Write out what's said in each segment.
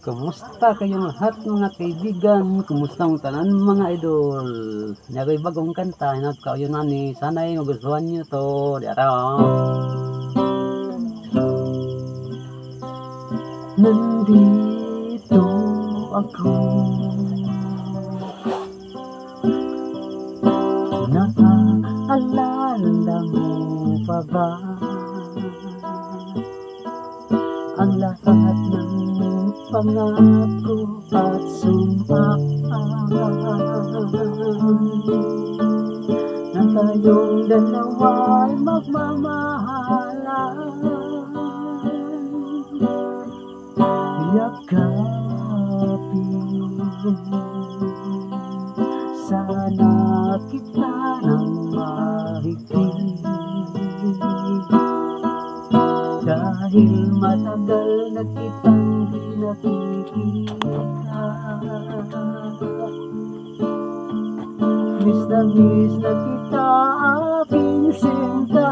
Kumusta kayong lahat mga kaibigan? Kumusta ang tanan mga idol? Nyagoy bagong kanta, nagkauyo na ni sana'y magustuhan nyo to. Diara. Nandito ako, naaalala mo pa ba ang lahat ng pangako at sumpa na tayong dalawa'y magmamahalan? Yakapin sana kita ng mahigpit, dahil matagal na kitang di nakikita. Miss na kita aking sinta,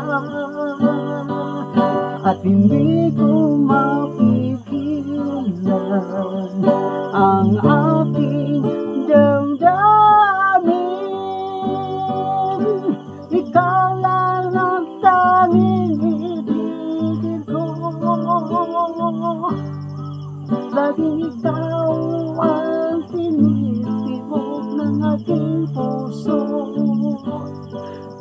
at hindi ko mapigilan ang aking damdamin. Ikaw lang ang tanging ibigin ko, laging ikaw ang tinitibok ng aking puso.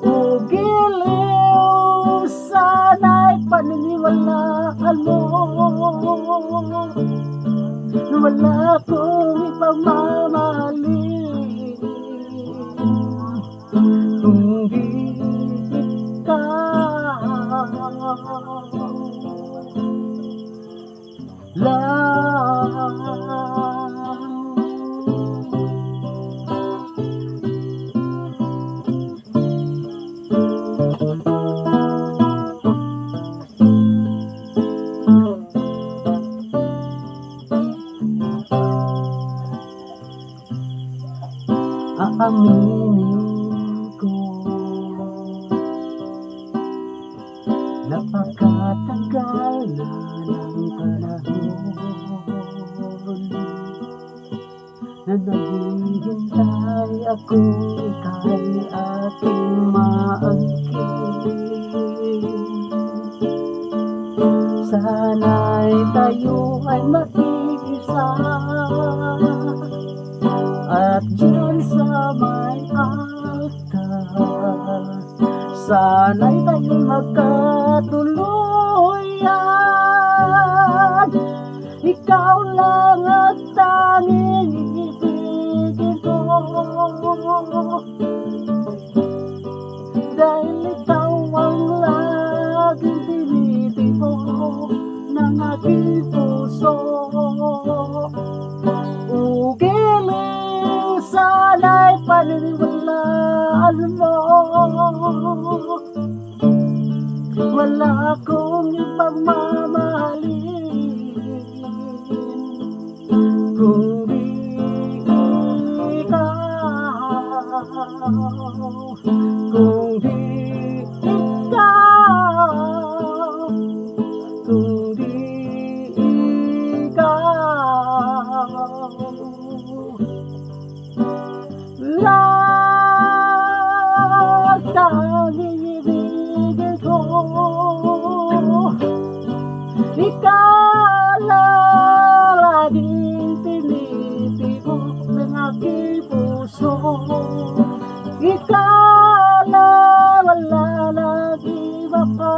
O giliw, sana'y paniniwalaan mo na wala akong ipagmamahalin kundi ikaw lang. Aaminin ko, napakatagal na ng panahon na naghihintay ako, ika'y aking maangkin. Sana'y tayo ay mag-iisa, at dyan sa may altar, sana'y tayo magkatuluyan. Ikaw lang ang tanging ibigin ko, dahil ikaw ang laging tinitibok ng aking puso. Ugiliw, sana'y paniniwalaan mo, wala akong ipagmamahalin kundi ikaw, kundi ikaw, kundi ikaw lang, tanging ibigin ko. Ikaw lang laging tinitibok ng aking puso. Ikaw lang, wala nang iba pa.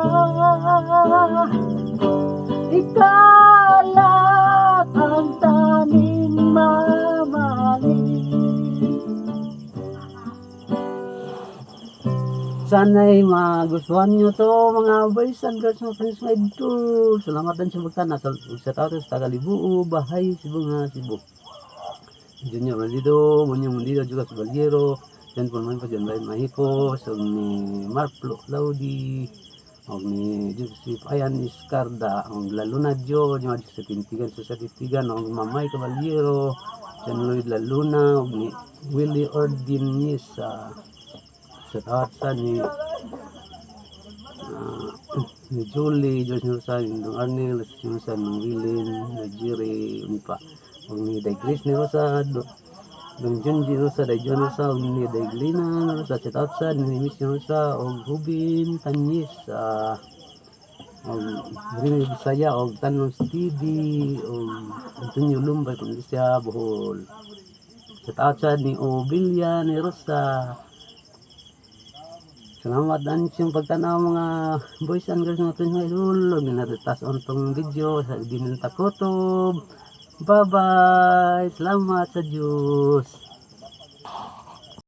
Ikaw lang ang tanging mamahalin. Sana'y magustuhan nyo to mga boys and girls, mga friends, mga idol. Salamat din sa pagtana. Sa tao sa Tagalibuo, Bahay, Cebu nga, Cebu. Junior Mandido, Munyong Mandido juga sa Balyero. Yan po naman pa dyan Bayan Mahiko, so ni Marplo Laudi, o ni Joseph Ayan Iscarda, o Laluna Jo, yung sa Tintigan sa Titigan, o Mamay Caballero, San Lloyd Laluna, o ni Willie Ordinez, sa tawat sa ni ni Julie, George Nusa, yung Arnel, si Nusa, ng Wilin, na Jerry, yun pa. O ni Day Chris ni Rosa, ng Junji Rosa, Day John Rosa, o ni Day Glina Rosa, si Tatsan, ni Miss Rosa, o Rubin, Tanyis, o Rini Bisaya, o Tanon Stevie, o Antonio Lumbay, kung siya, Bohol. Sa Tatsan ni Obilya, ni Rosa. Salamat dan siyang pagtanaw mga boys and girls mga twin idol. Huwag na natatas on tong video sa di nang takotob. Bye bye. Salamat sa Diyos.